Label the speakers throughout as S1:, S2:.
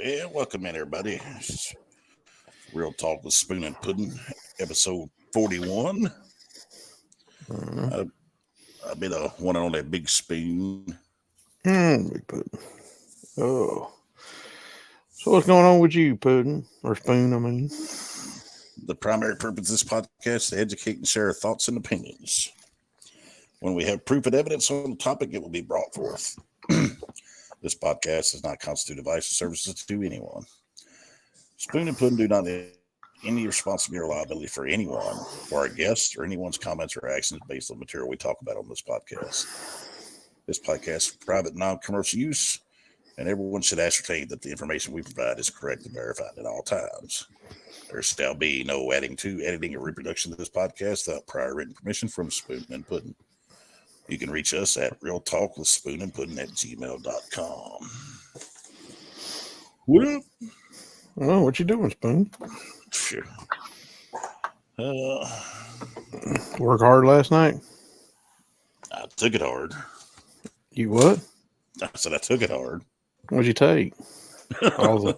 S1: Yeah, welcome in, everybody. Real Talk with Spoon and Puddin, episode 41. I've been one on that big spoon.
S2: Big Puddin. Oh. So what's going on with you, Puddin? Or Spoon, I mean?
S1: The primary purpose of this podcast is to educate and share our thoughts and opinions. When we have proof and evidence on the topic, it will be brought forth. This podcast does not constitute advice or services to anyone. Spoon and Puddin do not have any responsibility or liability for anyone, for our guests, or anyone's comments or actions based on material we talk about on this podcast. This podcast is for private, non-commercial use, and everyone should ascertain that the information we provide is correct and verified at all times. There shall be no editing, or reproduction of this podcast without prior written permission from Spoon and Puddin. You can reach us at realtalkwithspoonandpuddin@gmail.com. What up?
S2: Oh, what you doing, Spoon?
S1: Sure.
S2: Work hard last night?
S1: I took it hard.
S2: You what?
S1: I said I took it hard.
S2: What'd you take? all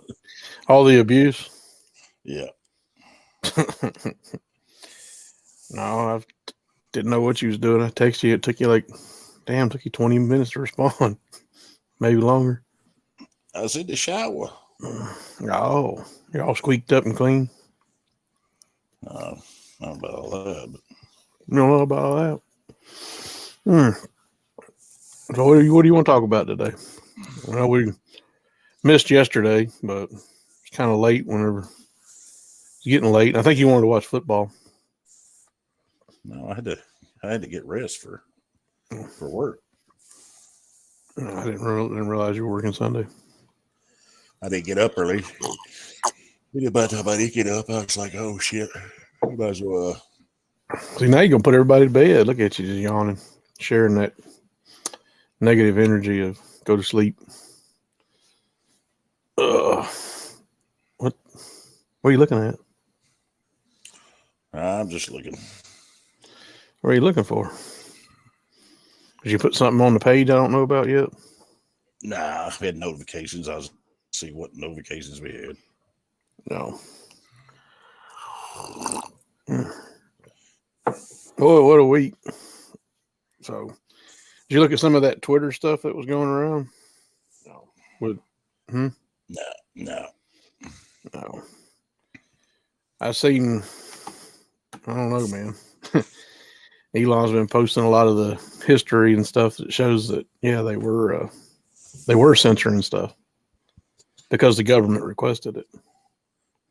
S2: the abuse?
S1: Yeah.
S2: No, I didn't know what you was doing. I texted you. It took you took you 20 minutes to respond. Maybe longer.
S1: I was in the shower.
S2: Oh, you're all squeaked up and clean.
S1: I don't know about all that, but
S2: You don't know about all that. So what do you want to talk about today? Well, we missed yesterday, but it's kind of late whenever it's getting late. I think you wanted to watch football.
S1: no, I had to get rest for work.
S2: I didn't realize you were working Sunday.
S1: I didn't get up early. By the time I did get up, I was like, "Oh shit!" You might as well.
S2: See, now you're gonna put everybody to bed. Look at you just yawning, sharing that negative energy of go to sleep. What are you looking at?
S1: I'm just looking.
S2: What are you looking for? Did you put something on the page I don't know about yet?
S1: Nah, we had notifications. I was see what notifications we had.
S2: No. Boy, what a week. So, did you look at some of that Twitter stuff that was going around?
S1: No. No.
S2: I seen, I don't know, man. Elon's been posting a lot of the history and stuff that shows that, yeah, they were censoring stuff because the government requested it.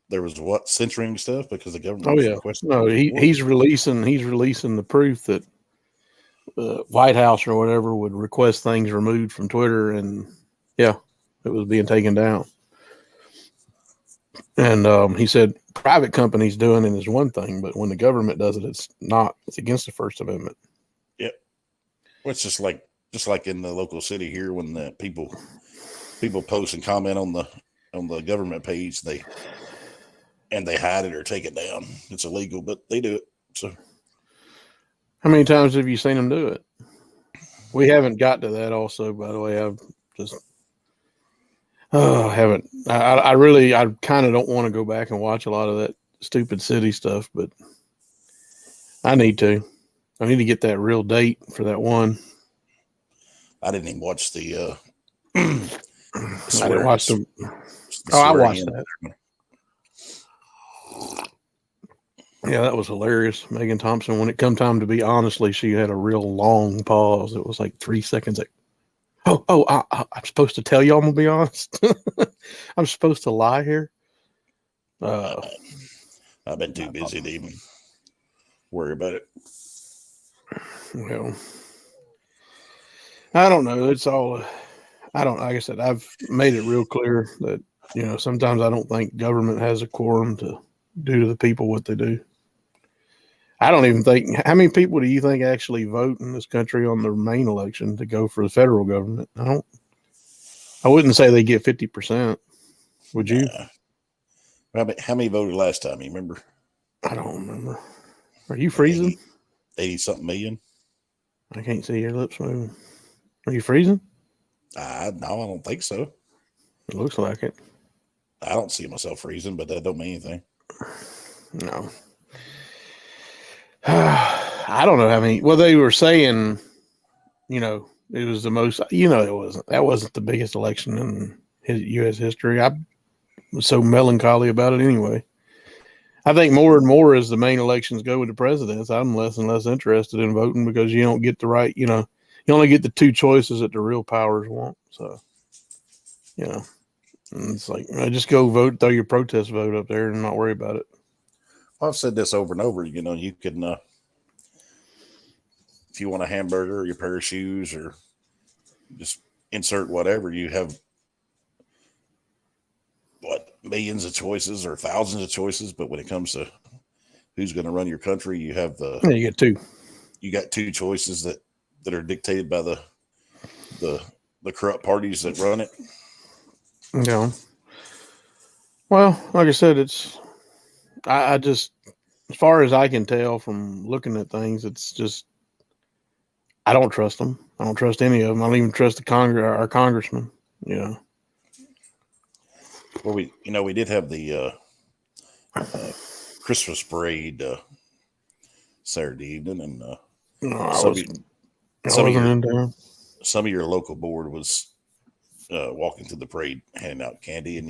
S1: There was what censoring stuff because the government.
S2: Oh yeah,
S1: requested
S2: no, he's releasing the proof that White House or whatever would request things removed from Twitter, and yeah, it was being taken down. And he said private companies doing it is one thing, but when the government does it, it's not. It's against the First Amendment.
S1: Yep. Well, it's just like in the local city here when the people post and comment on the government page, they hide it or take it down. It's illegal, but they do it. So,
S2: how many times have you seen them do it? We haven't got to that. Also, by the way, I've just haven't. I kind of don't want to go back and watch a lot of that stupid city stuff, but I need to. I need to get that real date for that one.
S1: I didn't even watch the.
S2: I didn't watch them. I watched that. Yeah, that was hilarious. Megan Thompson, when it come time to be honestly, she had a real long pause. It was like 3 seconds. Like, I'm supposed to tell you I'm gonna be honest. I'm supposed to lie here.
S1: I've been too busy to even worry about it.
S2: Well, I don't know. It's all. Like I said, I've made it real clear that sometimes I don't think government has a quorum to do to the people what they do. I don't even think. How many people do you think actually vote in this country on the main election to go for the federal government? I wouldn't say they get 50%. Would you?
S1: How many voted last time? You remember?
S2: I don't remember. Are you freezing?
S1: 80-something million.
S2: I can't see your lips moving. Are you freezing?
S1: No, I don't think so.
S2: It looks like it.
S1: I don't see myself freezing, but that don't mean anything.
S2: No. I don't know how many. Well, they were saying, it was the most. That wasn't the biggest election in U.S. history. I was so melancholy about it anyway. I think more and more as the main elections go with the presidents, I'm less and less interested in voting because you don't get the right. You only get the two choices that the real powers want. So, and it's like just go vote, throw your protest vote up there, and not worry about it.
S1: I've said this over and over. You can, if you want a hamburger or your pair of shoes or just insert whatever, you have millions of choices or thousands of choices. But when it comes to who's going to run your country, you have
S2: you get two.
S1: You got two choices that are dictated by the corrupt parties that run it.
S2: Yeah. Well, like I said, I just, as far as I can tell from looking at things, it's just, I don't trust them. I don't trust any of them. I don't even trust our congressman.
S1: Well, we did have the Christmas parade Saturday evening, and some of your local board was walking through the parade handing out candy, and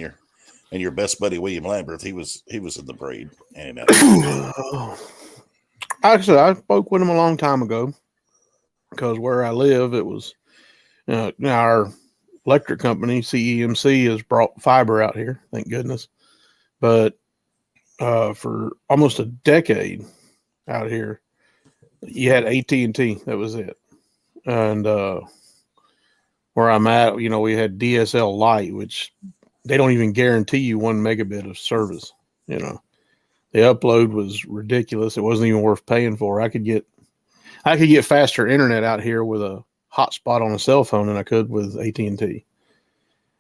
S1: your best buddy William Lambert, he was in the parade handing out candy.
S2: Actually, I spoke with him a long time ago because where I live, it was our electric company CEMC has brought fiber out here, thank goodness. But for almost a decade out here, you had AT&T. That was it. And where I'm at, we had DSL Lite, which they don't even guarantee you 1 megabit of service. The upload was ridiculous. It wasn't even worth paying for. I could get faster internet out here with a hotspot on a cell phone than I could with AT&T.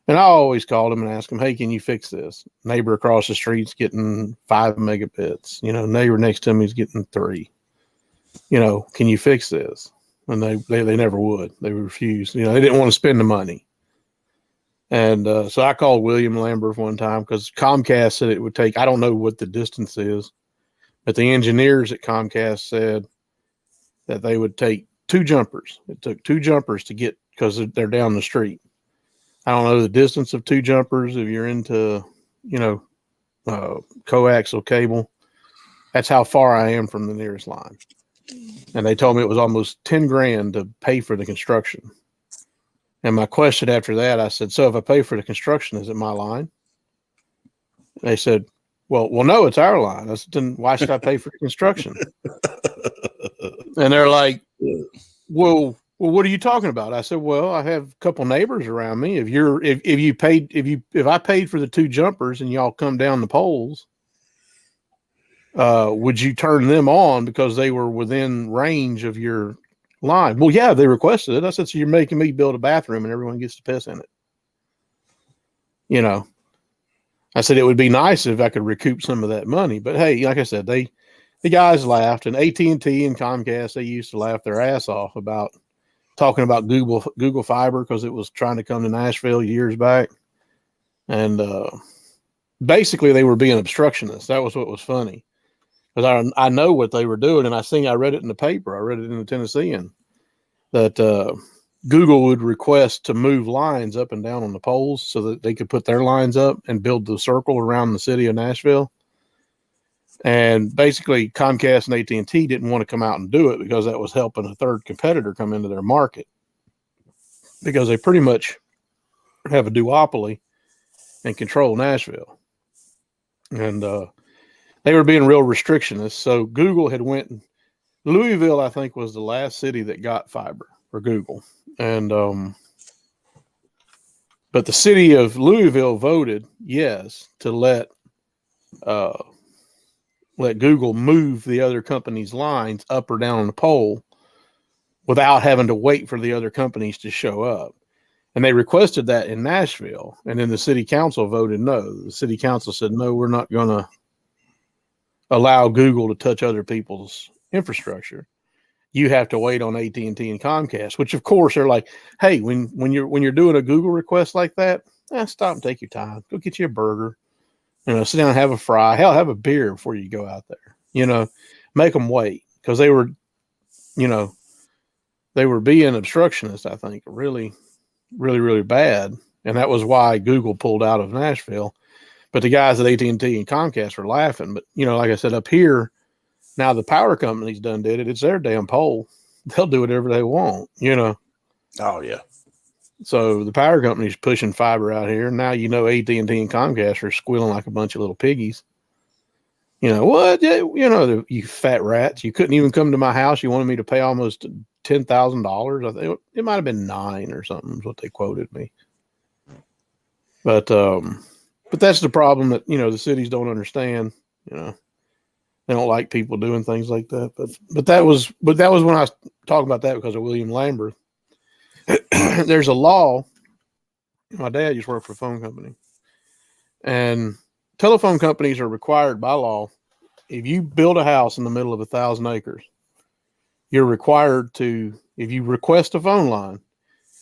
S2: And I always called him and asked him, hey, can you fix this? Neighbor across the street's getting 5 megabits. Neighbor next to me is getting 3. Can you fix this? And they never would. They refused. They didn't want to spend the money. And so I called William Lambert one time because Comcast said it would take, I don't know what the distance is, but the engineers at Comcast said that they would take 2 jumpers. It took 2 jumpers to get, because they're down the street. I don't know the distance of 2 jumpers. If you're into, coaxial cable, that's how far I am from the nearest line. And they told me it was almost $10,000 to pay for the construction. And my question after that, I said, so if I pay for the construction, is it my line? They said, well, no, it's our line. I said, then why should I pay for the construction? And they're like, well, what are you talking about? I said, well, I have a couple neighbors around me. If I paid for the 2 jumpers and y'all come down the poles, would you turn them on because they were within range of your line? Well, yeah, they requested it. I said, so you're making me build a bathroom and everyone gets to piss in it. I said, it would be nice if I could recoup some of that money, but hey, like I said, the guys laughed, and AT&T and Comcast, they used to laugh their ass off about talking about Google Fiber because it was trying to come to Nashville years back. And basically they were being obstructionists. That was what was funny. Because I know what they were doing, and I read it in the paper. I read it in the Tennessean that Google would request to move lines up and down on the poles so that they could put their lines up and build the circle around the city of Nashville. And basically, Comcast and AT&T didn't want to come out and do it because that was helping a third competitor come into their market, because they pretty much have a duopoly and control Nashville. And they were being real restrictionist. So Google had went. Louisville, I think, was the last city that got fiber for Google. And but the city of Louisville voted yes to let Google move the other company's lines up or down on the pole without having to wait for the other companies to show up. And they requested that in Nashville. And then the city council voted no. The city council said, no, we're not going to allow Google to touch other people's infrastructure. You have to wait on AT&T and Comcast, which of course are like, hey, when you're doing a Google request like that, stop and take your time. Go get you a burger. Sit down and have a fry. Hell, have a beer before you go out there. Make them wait because they were being obstructionists, I think, really, really, really bad. And that was why Google pulled out of Nashville. But the guys at AT&T and Comcast were laughing. But, like I said, up here, now the power companies done did it. It's their damn pole. They'll do whatever they want,
S1: Oh, yeah.
S2: So the power company's pushing fiber out here. Now, AT&T and Comcast are squealing like a bunch of little piggies. What? You fat rats. You couldn't even come to my house. You wanted me to pay almost $10,000. I think it might have been $9,000 or something is what they quoted me. But that's the problem that, the cities don't understand, They don't like people doing things like that. But that was when I was talking about that because of William Lambert. There's a law. My dad used to work for a phone company, and telephone companies are required by law. If you build a house in the middle of 1,000 acres, you're required to, if you request a phone line,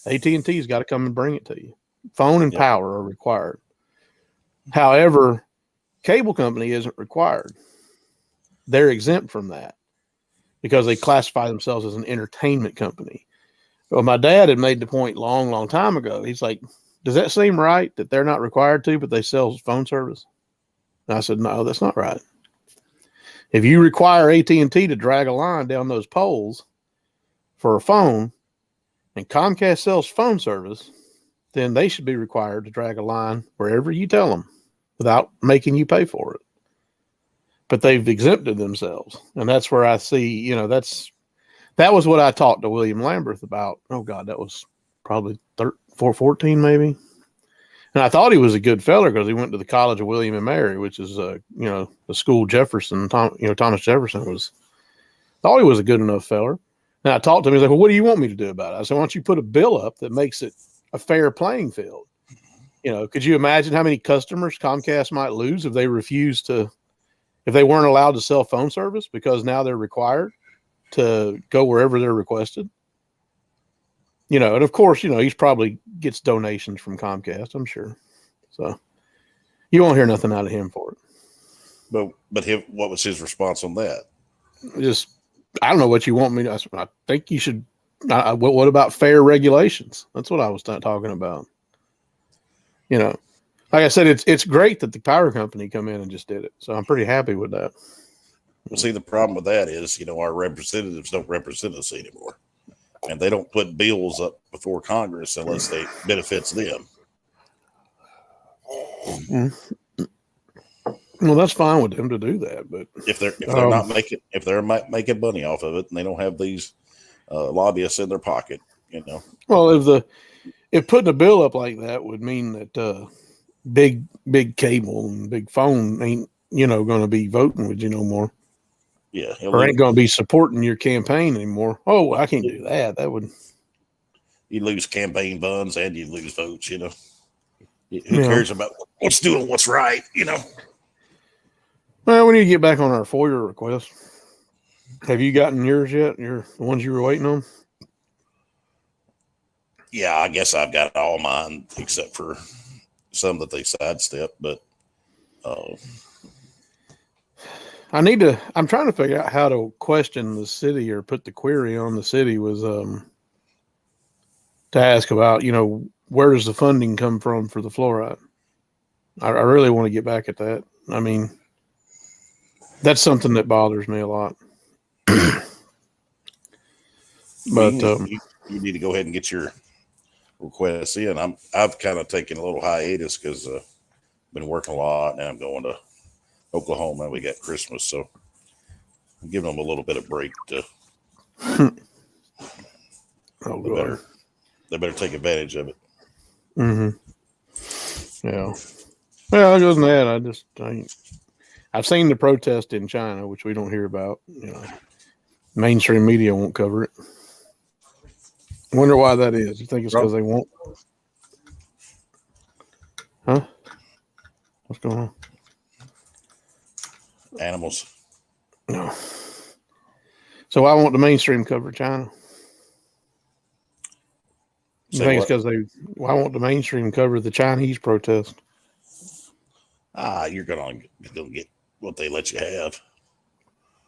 S2: AT&T's got to come and bring it to you. Phone and power are required. However, cable company isn't required. They're exempt from that because they classify themselves as an entertainment company. Well, my dad had made the point long, long time ago. He's like, does that seem right that they're not required to, but they sell phone service? And I said, no, that's not right. If you require AT&T to drag a line down those poles for a phone and Comcast sells phone service, then they should be required to drag a line wherever you tell them without making you pay for it. But they've exempted themselves. And that's where I see, that was what I talked to William Lambert about. Oh, God, that was probably 14 maybe. And I thought he was a good feller because he went to the College of William and Mary, which is, the school Jefferson, Thomas Jefferson thought he was a good enough feller. And I talked to him. He's like, well, what do you want me to do about it? I said, why don't you put a bill up that makes it a fair playing field? Could you imagine how many customers Comcast might lose if they if they weren't allowed to sell phone service because now they're required to go wherever they're requested? And of course, he's probably gets donations from Comcast, I'm sure. So you won't hear nothing out of him for it.
S1: But what was his response on that?
S2: Just, I don't know what you want me to. I think you should. What about fair regulations? That's what I was talking about. Like I said, it's great that the power company come in and just did it. So I'm pretty happy with that.
S1: Well, see, the problem with that is, our representatives don't represent us anymore. And they don't put bills up before Congress unless they benefits them.
S2: Mm-hmm. Well, that's fine with them to do that, but
S1: if they're making money off of it, and they don't have these lobbyists in their pocket,
S2: Well, if putting a bill up like that would mean that big cable and big phone ain't going to be voting with you no more.
S1: Yeah,
S2: or ain't going to be supporting your campaign anymore. Oh, I can't do that. That would.
S1: You lose campaign funds and you lose votes. Who cares about what's doing what's right?
S2: Well, we need to get back on our FOIA request. Have you gotten yours yet? The ones you were waiting on?
S1: Yeah, I guess I've got all mine except for some that they sidestepped, but
S2: I'm trying to figure out how to question the city or put the query on the city was to ask about, where does the funding come from for the fluoride? I really want to get back at that. I mean, that's something that bothers me a lot. But
S1: you need to go ahead and get your requests in. I've kind of taken a little hiatus because I've been working a lot, and I'm going to Oklahoma. We got Christmas, so I'm giving them a little bit of break to. They better take advantage of it.
S2: Mm-hmm. Yeah. Well, other than that, I've seen the protest in China, which we don't hear about. Mainstream media won't cover it. Wonder why that is. You think it's because they won't? Huh? What's going on?
S1: Animals.
S2: No. So why won't the mainstream cover China? You think it's because why won't the mainstream cover the Chinese protest?
S1: you're gonna get what they let you have.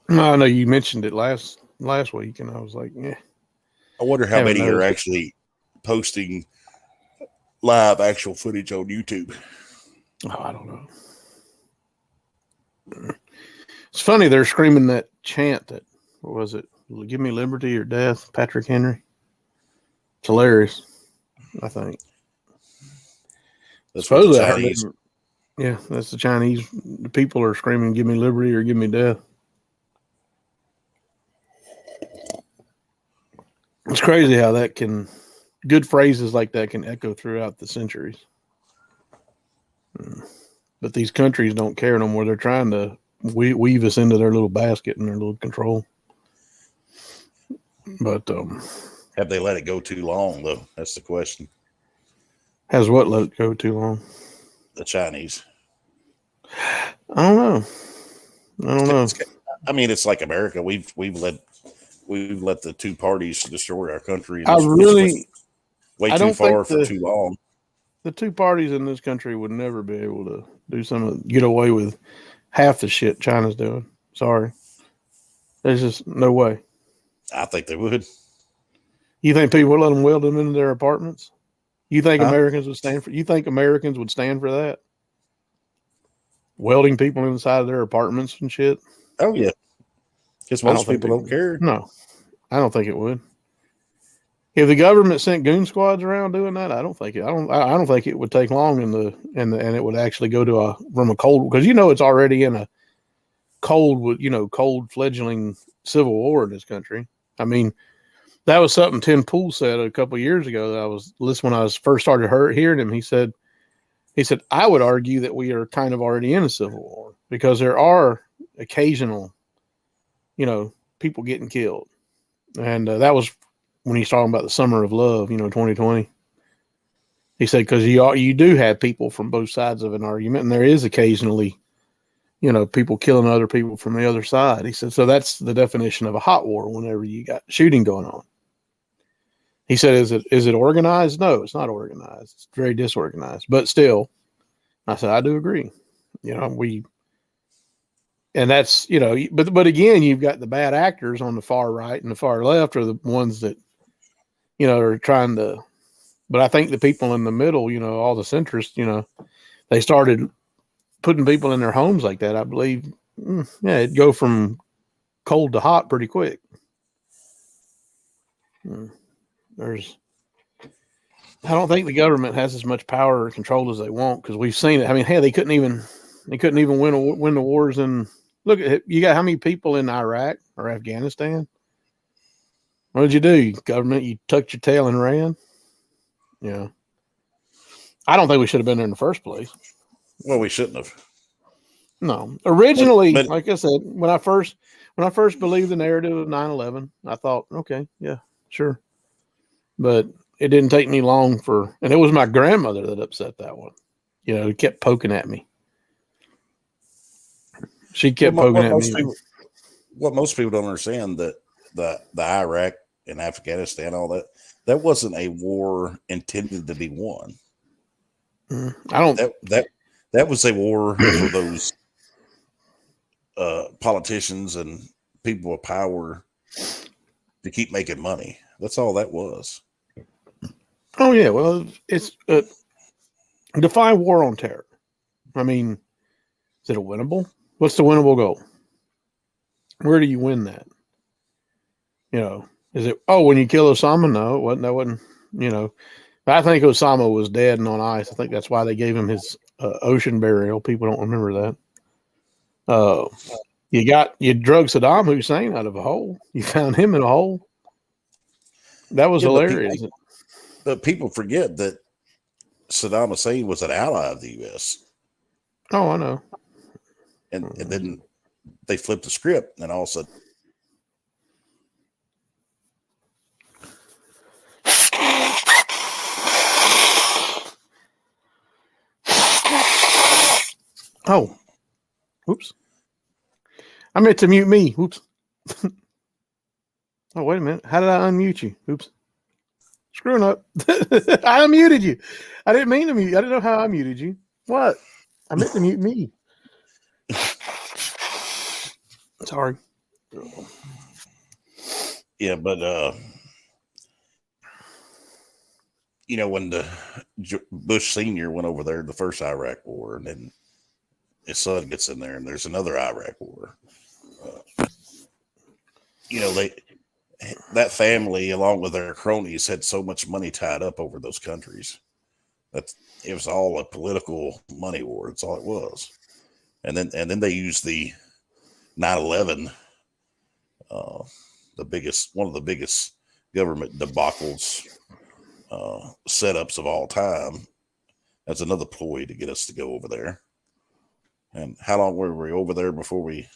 S2: I know you mentioned it last week, and I was like, yeah.
S1: I wonder how many are actually posting live actual footage on YouTube.
S2: Oh, I don't know. It's funny they're screaming that chant that, what was it? Give me liberty or death, Patrick Henry. It's hilarious, I think.
S1: That's what the
S2: Supposedly,
S1: Chinese.
S2: Yeah, that's the Chinese. The people are screaming, give me liberty or give me death. It's crazy how that can, good phrases like that can echo throughout the centuries. But these countries don't care no more. They're trying to weave us into their little basket and their little control. But
S1: have they let it go too long, though? That's the question.
S2: Has what let it go too long?
S1: The Chinese.
S2: I don't know.
S1: I mean, it's like America. We've let the two parties destroy our country.
S2: I really
S1: way too far for too long.
S2: The two parties in this country would never be able to get away with half the shit China's doing. Sorry, there's just no way.
S1: I think they would.
S2: You think people would let them weld them into their apartments? You think Americans would stand for? You think Americans would stand for that? Welding people inside of their apartments and shit.
S1: Oh yeah, because most people don't care.
S2: No, I don't think it would. If the government sent goon squads around doing that, I don't think it would take long and it would actually go from a cold, because it's already in a cold fledgling civil war in this country. I mean, that was something Tim Pool said a couple of years ago that I was listening when I first started hearing him. He said, I would argue that we are kind of already in a civil war because there are occasional, people getting killed. And that was when he's talking about the summer of love, 2020. He said, because you do have people from both sides of an argument, and there is occasionally, people killing other people from the other side. He said, so that's the definition of a hot war whenever you got shooting going on. He said, is it organized? No, it's not organized. It's very disorganized, but still, I said, I do agree. And that's, but again, you've got the bad actors on the far right and the far left are the ones that, are trying to, but I think the people in the middle, all the centrists, they started putting people in their homes like that. I believe, it'd go from cold to hot pretty quick. I don't think the government has as much power or control as they want, because we've seen it. I mean, hey, they couldn't even win the wars. And look at it. You got how many people in Iraq or Afghanistan? What did you do, government? You tucked your tail and ran. Yeah, I don't think we should have been there in the first place.
S1: Well, we shouldn't have.
S2: No, originally, but like I said, when I first believed the narrative of 9/11, I thought, okay, yeah, sure. But it didn't take me long and it was my grandmother that upset that one. It kept poking at me. She kept poking at me.
S1: What most people don't understand, that the Iraq and Afghanistan, all that wasn't a war intended to be won. That was a war for those politicians and people with power to keep making money. That's all that was.
S2: Oh yeah, well, it's define war on terror. I mean, is it a winnable? What's the winnable goal? Where do you win that? Is it, when you kill Osama? No, it wasn't. That wasn't, I think Osama was dead and on ice. I think that's why they gave him his ocean burial. People don't remember that. You drug Saddam Hussein out of a hole. You found him in a hole. That was hilarious.
S1: But people forget that Saddam Hussein was an ally of the U.S.
S2: Oh, I know.
S1: And then they flipped the script, and all of a sudden,
S2: oh, oops! I meant to mute me. Oops. Oh, wait a minute. How did I unmute you? Oops. Screwing up. I unmuted you. I didn't mean to mute. I didn't know how I muted you. What? I meant to mute me. Sorry.
S1: Yeah, but when the Bush Senior went over there, the first Iraq War, and then his son gets in there, and there's another Iraq War. That family, along with their cronies, had so much money tied up over those countries that it was all a political money war. That's all it was. And then they used the 9/11, one of the biggest government debacles, setups of all time, as another ploy to get us to go over there. And how long were we over there before we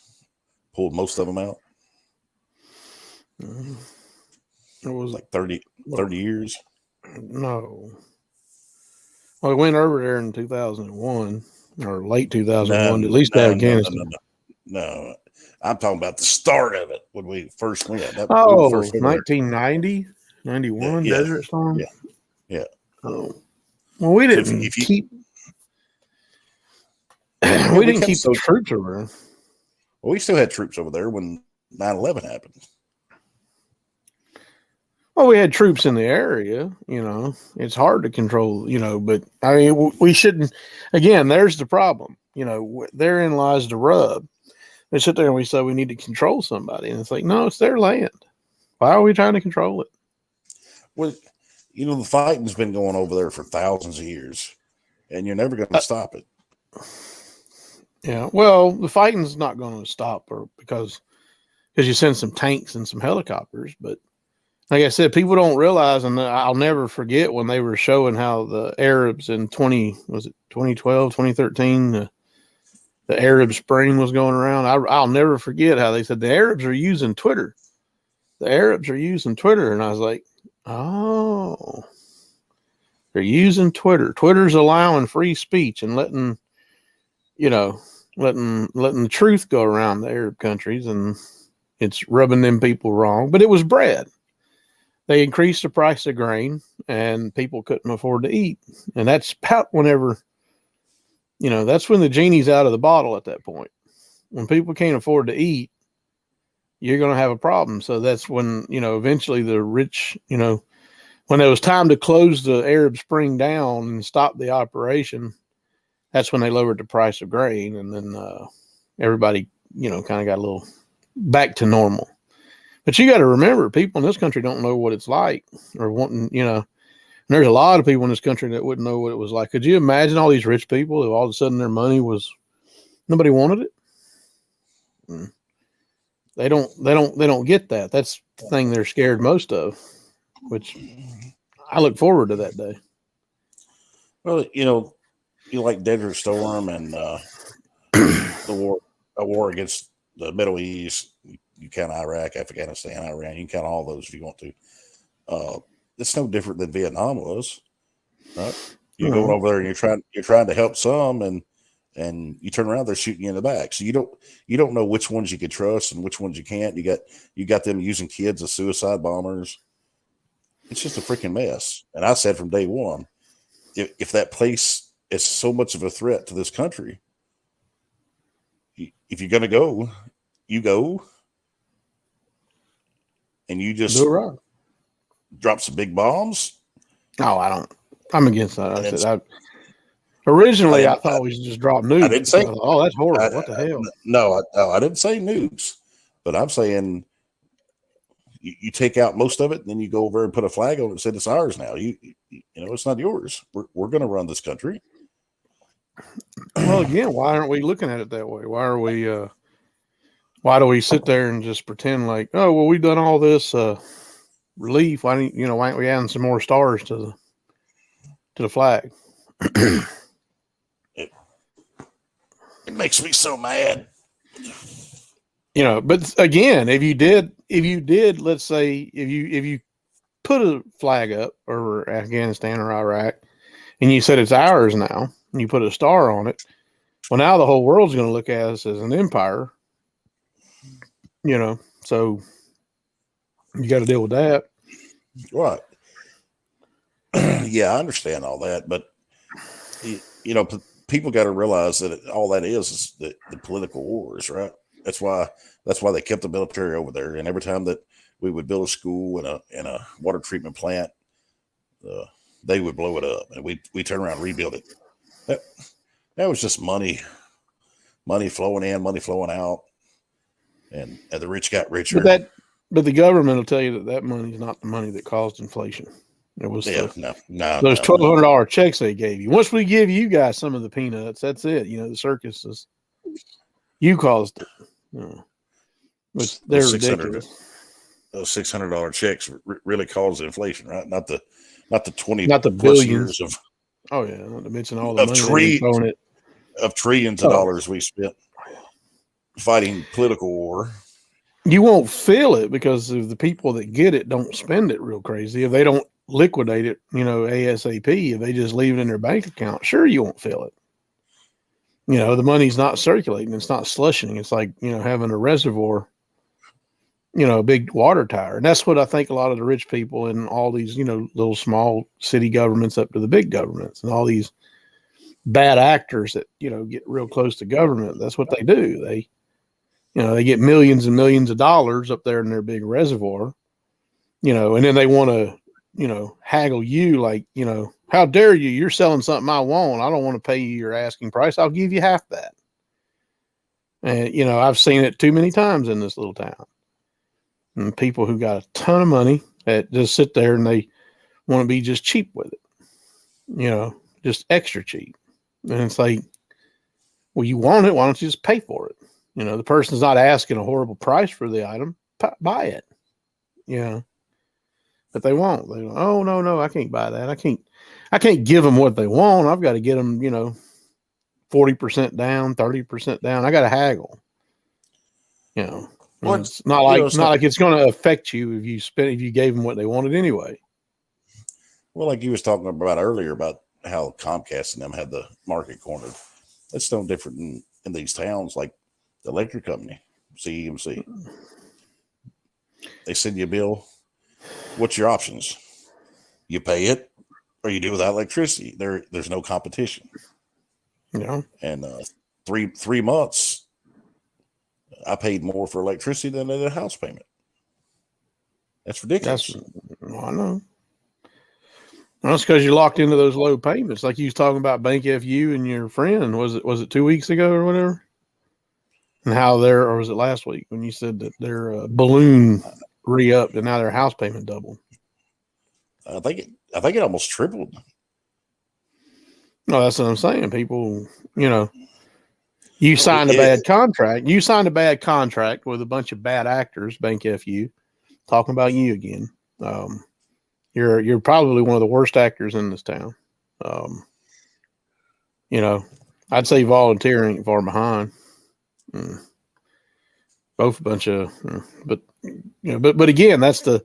S1: pulled most of them out?
S2: It was
S1: like 30 years.
S2: No. Well, we went over there in 2001 or late 2001, at least Afghanistan.
S1: No, I'm talking about the start of it when we first went.
S2: 1990, 91,
S1: yeah,
S2: Desert Storm.
S1: Yeah.
S2: Oh, well, we didn't keep. We didn't keep the troops over there.
S1: Well, we still had troops over there when 9/11 happened.
S2: Well, we had troops in the area, it's hard to control, but I mean, we shouldn't, again, there's the problem, therein lies the rub. We sit there and we say we need to control somebody. And it's like, no, it's their land. Why are we trying to control it?
S1: Well, the fighting's been going over there for thousands of years, and you're never going to stop it.
S2: Yeah. Well, the fighting's not going to stop because you send some tanks and some helicopters, but like I said, people don't realize, and I'll never forget when they were showing how the Arabs in 2012, 2013, the Arab Spring was going around. I'll never forget how they said the Arabs are using Twitter. The Arabs are using Twitter. And I was like, oh, they're using Twitter. Twitter's allowing free speech and letting the truth go around the Arab countries, and it's rubbing them people wrong. But it was bread. They increased the price of grain, and people couldn't afford to eat. And that's about whenever, that's when the genie's out of the bottle at that point. When people can't afford to eat, you're going to have a problem. So that's when, eventually the rich, when it was time to close the Arab Spring down and stop the operation, that's when they lowered the price of grain. And then everybody, kind of got a little back to normal. But you got to remember, people in this country don't know what it's like, or wanting, and there's a lot of people in this country that wouldn't know what it was like. Could you imagine all these rich people who all of a sudden their money nobody wanted it? They don't get that. That's the thing they're scared most of, which I look forward to that day.
S1: Well, you like Desert Storm and a war against the Middle East. You count Iraq, Afghanistan, Iran. You can count all those if you want to. It's no different than Vietnam was, right? You're going over there and you're trying to help some, and you turn around, they're shooting you in the back. So you don't know which ones you can trust and which ones you can't. You got them using kids as suicide bombers. It's just a freaking mess. And I said from day one, if that place is so much of a threat to this country, if you're going to go, you go. And you just drop some big bombs.
S2: No, I don't. I'm against that. Originally, I thought we should just drop nukes.
S1: I didn't say,
S2: oh, that's horrible. What the hell?
S1: No, I didn't say nukes. But I'm saying you take out most of it, and then you go over and put a flag on it and say it's ours now. It's not yours. We're going to run this country.
S2: Well, again, why aren't we looking at it that way? Why are we? Why do we sit there and just pretend like, oh, well, we've done all this relief? Why aren't we adding some more stars to the flag?
S1: It makes me so mad.
S2: But again, if you did, let's say if you put a flag up over Afghanistan or Iraq, and you said it's ours now, and you put a star on it, well, now the whole world's going to look at us as an empire. So you got to deal with that.
S1: Right. Yeah, I understand all that, but people got to realize that all that is the political wars, right? That's why they kept the military over there. And every time that we would build a school and a water treatment plant, they would blow it up, and we turn around and rebuild it. That was just money flowing in, money flowing out, and the rich got richer.
S2: But the government will tell you that money is not the money that caused inflation. It was those $1,200 checks they gave you. Once we give you guys some of the peanuts, that's it. The circuses, you caused it. Which they're ridiculous.
S1: Those $600 checks really caused inflation, right? Not the 20,
S2: not the
S1: plus
S2: billions
S1: years of.
S2: Oh yeah, not to mention all the money
S1: of trillions of dollars we spent fighting political war.
S2: You won't feel it because of the people that get it don't spend it real crazy. If they don't liquidate it, ASAP, if they just leave it in their bank account, sure, you won't feel it. The money's not circulating. It's not slushing. It's like, having a reservoir, a big water tower. And that's what I think a lot of the rich people and all these, little small city governments up to the big governments and all these bad actors that, get real close to government. That's what they do. They get millions and millions of dollars up there in their big reservoir, and then they want to, haggle you like, how dare you? You're selling something I want. I don't want to pay you your asking price. I'll give you half that. And, I've seen it too many times in this little town. And people who got a ton of money that just sit there and they want to be just cheap with it, just extra cheap. And it's like, well, you want it. Why don't you just pay for it? The person's not asking a horrible price for the item. Buy it, but they won't. They go, oh, no, I can't buy that. I can't give them what they want. I've got to get them, 40% down, 30% down. I got to haggle, Well, it's not like it's going to affect you if you gave them what they wanted anyway.
S1: Well, like you was talking about earlier about how Comcast and them had the market cornered. That's no different in these towns, like the electric company, CEMC. They send you a bill. What's your options? You pay it, or you do without electricity. There's no competition. And 3 months, I paid more for electricity than a house payment. That's ridiculous.
S2: I know. Well, that's because you're locked into those low payments. Like you was talking about Bank FU and your friend. Was it 2 weeks ago or whatever? And how or was it last week when you said that their balloon re-upped and now their house payment doubled?
S1: I think it almost tripled.
S2: No, that's what I'm saying. People, you signed a bad contract. You signed a bad contract with a bunch of bad actors, Bank FU, talking about you again. You're probably one of the worst actors in this town. I'd say volunteer ain't far behind. Both a bunch of, but again, those are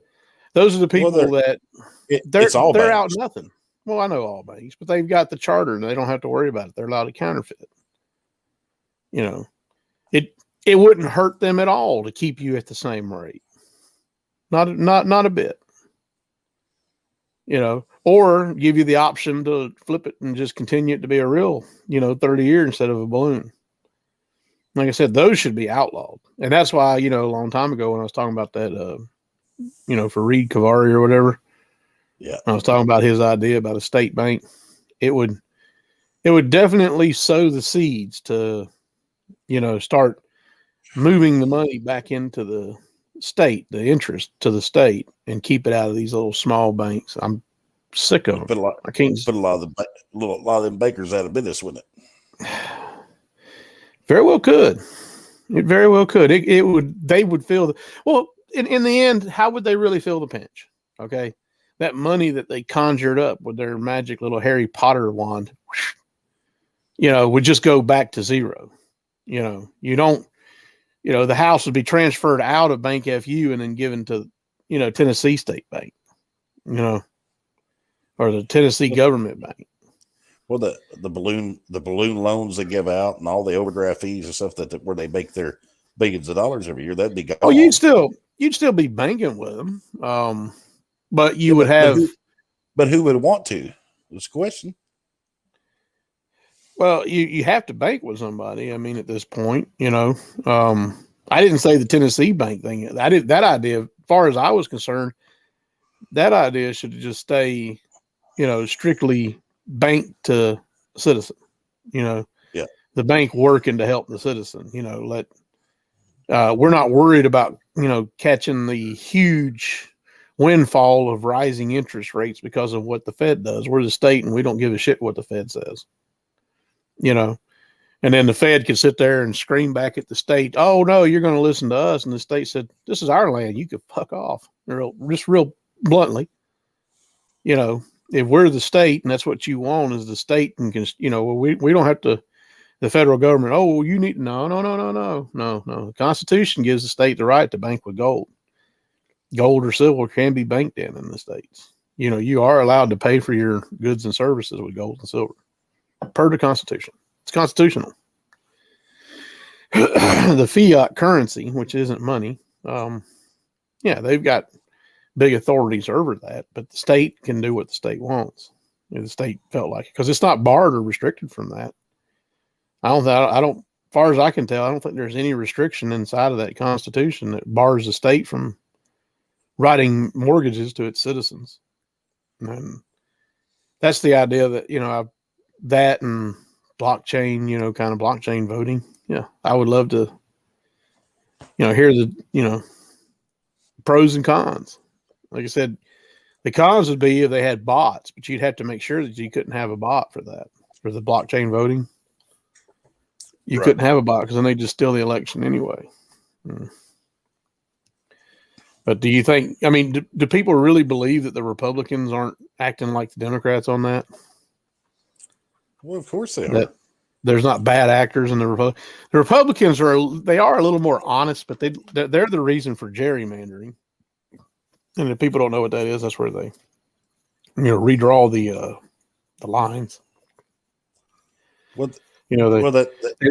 S2: the people that they're out nothing. Well, I know all banks, but they've got the charter and they don't have to worry about it. They're allowed to counterfeit. It wouldn't hurt them at all to keep you at the same rate. Not a bit. Or give you the option to flip it and just continue it to be a real, 30-year instead of a balloon. Like I said, those should be outlawed. And that's why, a long time ago when I was talking about that, for Reed Kavari or whatever.
S1: Yeah.
S2: I was talking about his idea about a state bank. It would definitely sow the seeds to, start moving the money back into the state, the interest to the state, and keep it out of these little small banks. I'm sick of them. I can't
S1: put a lot of them bankers out of business, wouldn't it?
S2: Very well could. It very well could. They would feel in the end, how would they really feel the pinch? Okay. That money that they conjured up with their magic little Harry Potter wand, would just go back to zero. You don't, the house would be transferred out of Bank FU and then given to, Tennessee State Bank, or the Tennessee Government Bank.
S1: Well, the balloon loans they give out and all the overdraft fees and stuff where they make their billions of dollars every year, that'd be gone.
S2: Oh, you'd still be banking with them, but would have.
S1: But who would want to? That's the question.
S2: Well, you have to bank with somebody. I mean, at this point, I didn't say the Tennessee bank thing. I did that idea. As far as I was concerned, that idea should just stay, strictly bank to citizen.
S1: Yeah.
S2: The bank working to help the citizen. We're not worried about catching the huge windfall of rising interest rates because of what the Fed does. We're the state, and we don't give a shit what the Fed says. And then the Fed could sit there and scream back at the state, "Oh no, you're going to listen to us." And the state said, "This is our land. You could fuck off." Just real bluntly, if we're the state and that's what you want is the state, and we don't have to. The federal government, oh, you need no. The Constitution gives the state the right to bank with gold. Gold or silver can be banked in the states. You are allowed to pay for your goods and services with gold and silver per the Constitution. It's constitutional. The fiat currency, which isn't money, they've got big authorities over that, but the state can do what the state wants. The state felt like it because it's not barred or restricted from that. I don't, as far as I can tell, I don't think there's any restriction inside of that Constitution that bars the state from writing mortgages to its citizens. And that's the idea that, that and blockchain, kind of blockchain voting. Yeah. I would love to, hear the, pros and cons. Like I said, the cons would be if they had bots, but you'd have to make sure that you couldn't have a bot for that, for the blockchain voting. You couldn't have a bot because then they just steal the election anyway. But do you think, do people really believe that the Republicans aren't acting like the Democrats on that?
S1: Well, of course they are.
S2: There's not bad actors in the Republicans. The Republicans are a little more honest, but they're the reason for gerrymandering. And if people don't know what that is, that's where they, redraw the lines.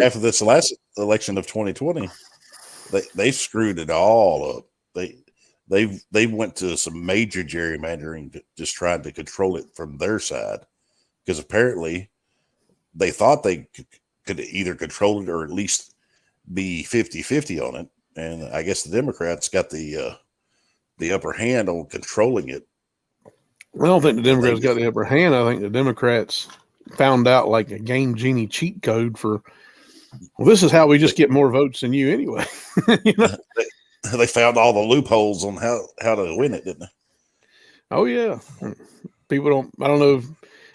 S1: After this last election of 2020, they screwed it all up. They went to some major gerrymandering, just trying to control it from their side, because apparently they thought they could either control it or at least be 50-50 on it. And I guess the Democrats got the upper hand on controlling it.
S2: I don't think the Democrats got the upper hand. I think the Democrats found out like a Game Genie cheat code for, well, this is how we just get more votes than you anyway.
S1: They found all the loopholes on how to win it, didn't they?
S2: Oh yeah. I don't know if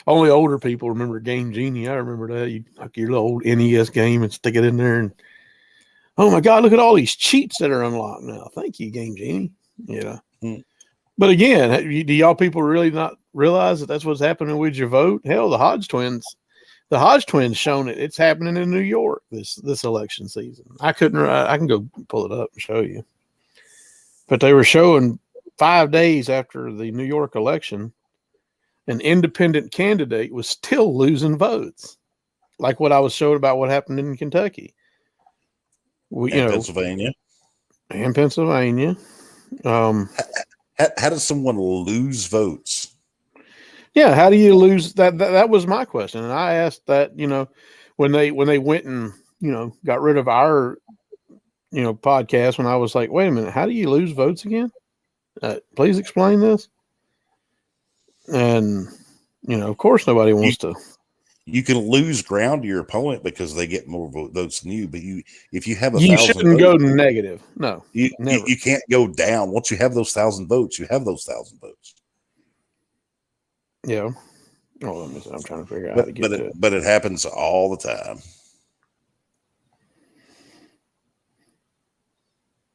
S2: only older people remember Game Genie. I remember that. You like your little old NES game and stick it in there and, oh my God, look at all these cheats that are unlocked now. Thank you, Game Genie. But again, do y'all people really not realize that that's what's happening with your vote? Hell, the Hodge twins shown it. It's happening in New York this election season. I can go pull it up and show you. But they were showing 5 days after the New York election, an independent candidate was still losing votes. Like what I was showing about what happened in Kentucky.
S1: Pennsylvania.
S2: And Pennsylvania.
S1: How does someone lose votes?
S2: Yeah, how do you lose that? That was my question, and I asked that. When they went and got rid of our podcast, when I was like, wait a minute, how do you lose votes again? Please explain this. And of course, nobody wants to.
S1: You can lose ground to your opponent because they get more votes than you. But if you have
S2: you shouldn't go negative. No,
S1: you can't go down. Once you have those 1,000 votes, you have those 1,000 votes.
S2: Yeah. Oh, let me see. I'm trying to figure out how to get to it.
S1: But it happens all the time.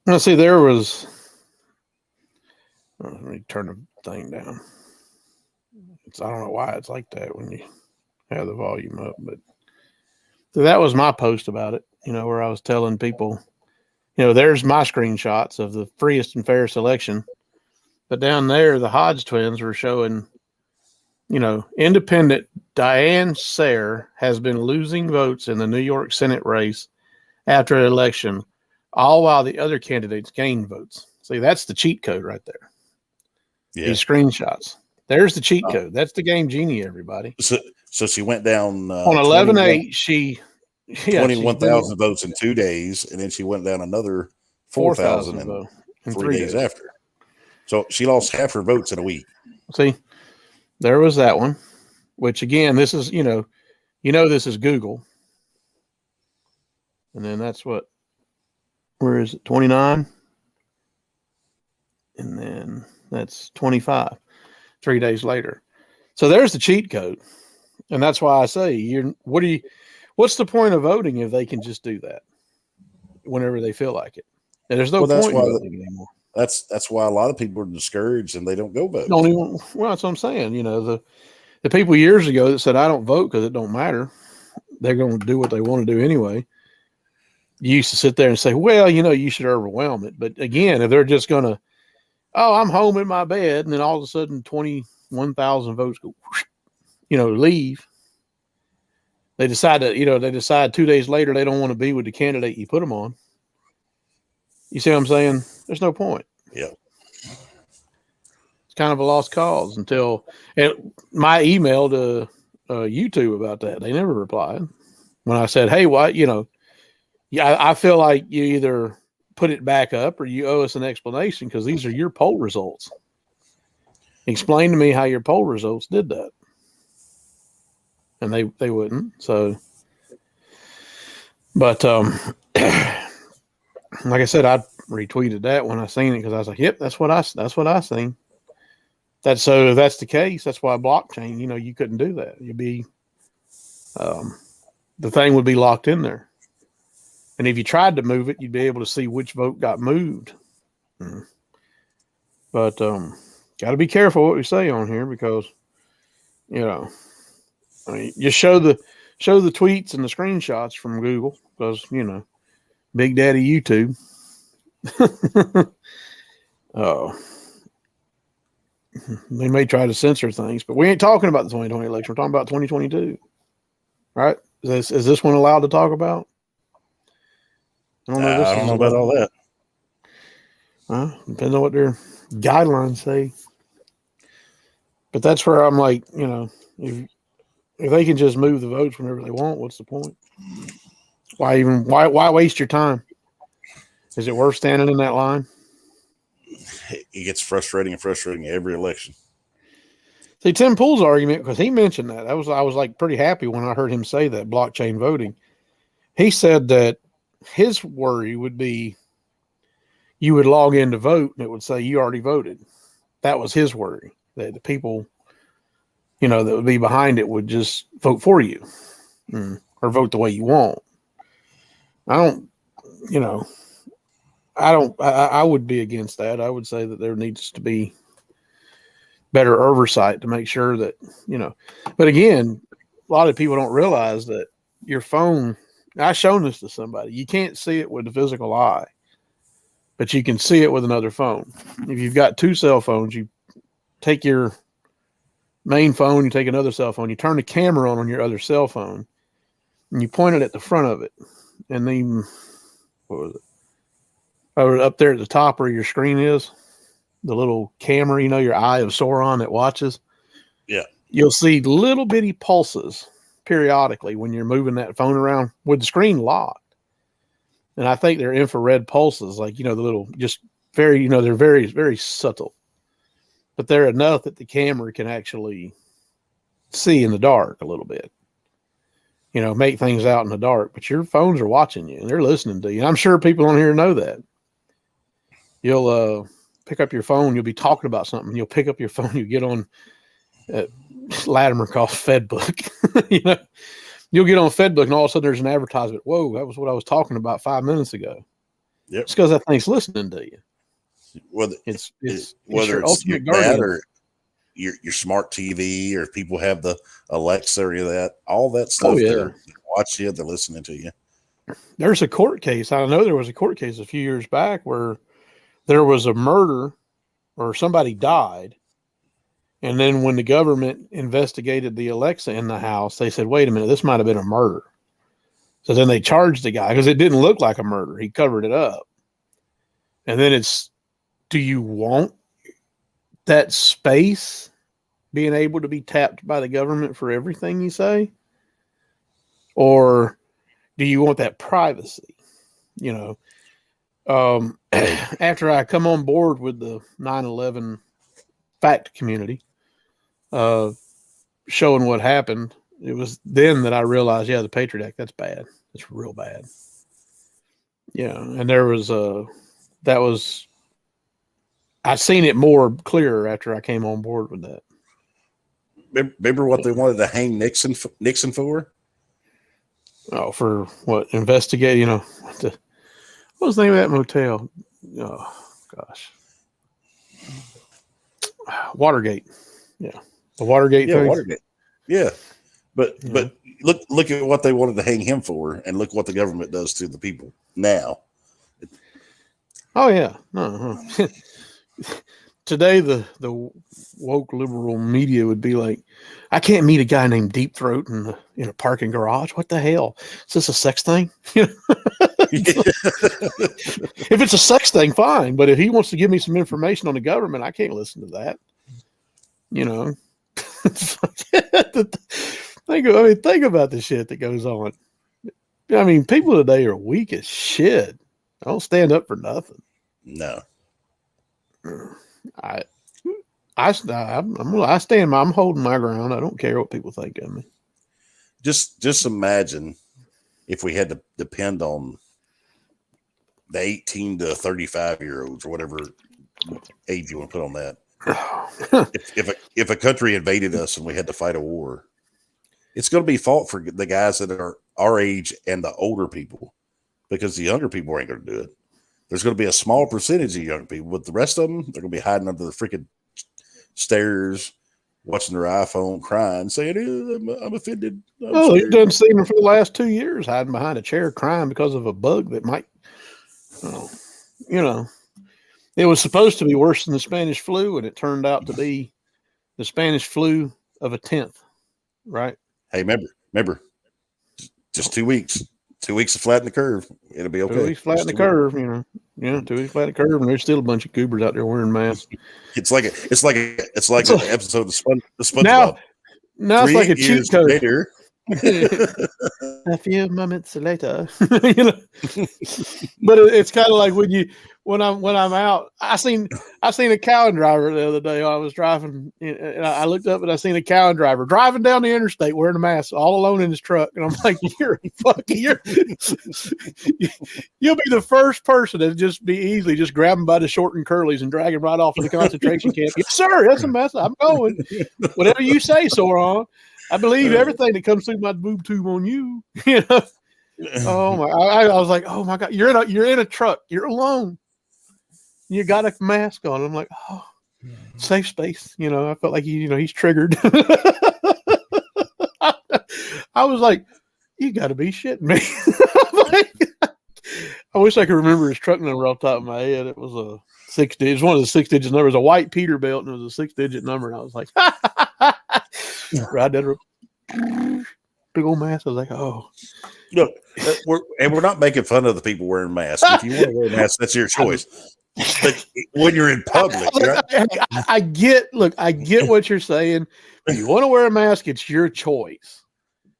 S2: Now, see, there was. Let me turn the thing down. I don't know why it's like that when you have the volume up, but so that was my post about it, where I was telling people, there's my screenshots of the freest and fairest election. But down there, the Hodge twins were showing, independent Diane Sayre has been losing votes in the New York Senate race after an election, all while the other candidates gained votes. See, that's the cheat code right there. Yeah. These screenshots. There's the cheat code. That's the game genie, everybody.
S1: So she went down
S2: On 11-8, she
S1: 21,000 votes in 2 days, and then she went down another 4,000 in 3 days after. So she lost half her votes in a week.
S2: See, there was that one, which again, this is, this is Google. And then that's where is it? 29. And then that's 25, 3 days later. So there's the cheat code. And that's why I say, what's the point of voting if they can just do that whenever they feel like it? And there's no point in voting anymore.
S1: That's why a lot of people are discouraged and they don't go vote.
S2: Well, that's what I'm saying. The people years ago that said, I don't vote because it don't matter. They're going to do what they want to do anyway. You used to sit there and say, well, you should overwhelm it. But again, if they're just going to, I'm home in my bed, and then all of a sudden 21,000 votes go, leave. They decide 2 days later they don't want to be with the candidate you put them on. You see what I'm saying? There's no point.
S1: Yeah.
S2: It's kind of a lost cause until my email to YouTube about that. They never replied when I said, hey, what, I feel like you either put it back up or you owe us an explanation because these are your poll results. Explain to me how your poll results did that. And they wouldn't. So, but like I said, I retweeted that when I seen it because I was like, "Yep, that's what I seen." So if that's the case, that's why blockchain. You couldn't do that. You'd be, the thing would be locked in there, and if you tried to move it, you'd be able to see which vote got moved. But got to be careful what we say on here because, just show the tweets and the screenshots from Google because Big Daddy YouTube. They may try to censor things, but we ain't talking about the 2020 election. We're talking about 2022, right? Is this one allowed to talk about?
S1: I don't know about all that.
S2: Depends on what their guidelines say. But that's where I'm like, if they can just move the votes whenever they want, what's the point? Why waste your time? Is it worth standing in that line?
S1: It gets frustrating every election.
S2: See, Tim Pool's argument, because he mentioned that. I was like pretty happy when I heard him say that blockchain voting. He said that his worry would be you would log in to vote and it would say you already voted. That was his worry, that the people, that would be behind it would just vote for you or vote the way you want. I would be against that. I would say that there needs to be better oversight to make sure that, but again, a lot of people don't realize that your phone, I've shown this to somebody, you can't see it with the physical eye, but you can see it with another phone. If you've got two cell phones, you take your main phone, you take another cell phone, you turn the camera on your other cell phone, and you point it at the front of it. And then, what was it? Up there at the top where your screen is, the little camera, your eye of Sauron that watches.
S1: Yeah.
S2: You'll see little bitty pulses periodically when you're moving that phone around with the screen locked. And I think they're infrared pulses, like, the little, just very, they're very, very subtle. But they're enough that the camera can actually see in the dark a little bit. Make things out in the dark. But your phones are watching you and they're listening to you. And I'm sure people on here know that. You'll pick up your phone, you'll be talking about something, you'll pick up your phone, you get on Latimer calls Fedbook. You'll get on Fedbook and all of a sudden there's an advertisement. Whoa, that was what I was talking about 5 minutes ago.
S1: Yep.
S2: It's because that thing's listening to you.
S1: Whether
S2: it's
S1: your
S2: ultimate
S1: guardian or your smart TV, or if people have the Alexa or that, all that stuff. They're watching you, they're listening to you.
S2: There's a court case. I know there was a court case a few years back where there was a murder or somebody died. And then when the government investigated the Alexa in the house, they said, wait a minute, this might have been a murder. So then they charged the guy because it didn't look like a murder. He covered it up. And then do you want that space being able to be tapped by the government for everything you say? Or do you want that privacy? After I come on board with the 9/11 fact community, showing what happened, it was then that I realized, the Patriot Act, that's bad. It's real bad. And there was I seen it more clearer after I came on board with that.
S1: Remember what they wanted to hang Nixon for?
S2: Oh, for what? Investigate, what was the name of that motel? Oh, gosh. Watergate. Yeah. The Watergate thing.
S1: Watergate. Yeah. But look at what they wanted to hang him for, and look what the government does to the people now.
S2: Oh, yeah. Uh-huh. Today, the woke liberal media would be like, I can't meet a guy named Deep Throat in a parking garage. What the hell? Is this a sex thing? If it's a sex thing, fine. But if he wants to give me some information on the government, I can't listen to that. Think about the shit that goes on. I mean, people today are weak as shit. I don't stand up for nothing.
S1: No.
S2: I'm holding my ground. I don't care what people think of me.
S1: Just imagine if we had to depend on the 18 to 35-year-olds or whatever age you want to put on that. if a country invaded us and we had to fight a war, it's going to be fought for the guys that are our age and the older people, because the younger people ain't going to do it. There's going to be a small percentage of young people, but the rest of them, they're going to be hiding under the freaking stairs, watching their iPhone, crying, saying, I'm offended.
S2: You've done seen them for the last 2 years hiding behind a chair crying because of a bug that might, it was supposed to be worse than the Spanish flu, and it turned out to be the Spanish flu of a 10th, right?
S1: Hey, remember, just 2 weeks. 2 weeks to flatten the curve. It'll be okay.
S2: 2 weeks flatten the curve, 2 weeks flatten the curve, and there's still a bunch of goobers out there wearing masks.
S1: It's like an episode of SpongeBob.
S2: Now it's like a cheat code.
S1: Later.
S2: A few moments later, but it's kind of like when I'm out. I seen a cow driver the other day. I was driving, and I looked up and I seen a cow driver driving down the interstate wearing a mask, all alone in his truck. And I'm like, you'll be the first person to just be easily just grab him by the short and curlies and drag him right off to the concentration camp. Yes, sir. That's a mess. I'm going. Whatever you say, Sauron. I believe everything that comes through my boob tube on you. Oh my! I was like, oh my God, you're in a truck. You're alone. You got a mask on. I'm like, oh, safe space. I felt like he's triggered. I was like, you got to be shitting me. I wish I could remember his truck number off the top of my head. It was a 6 digits. One of the 6-digit numbers, a white Peterbilt, and it was a 6-digit number. And I was like, right there, big old mask. I was like, oh.
S1: Look, we're not making fun of the people wearing masks. If you want to wear a mask, that's your choice. But when you're in public, right?
S2: I get what you're saying. If you want to wear a mask, it's your choice.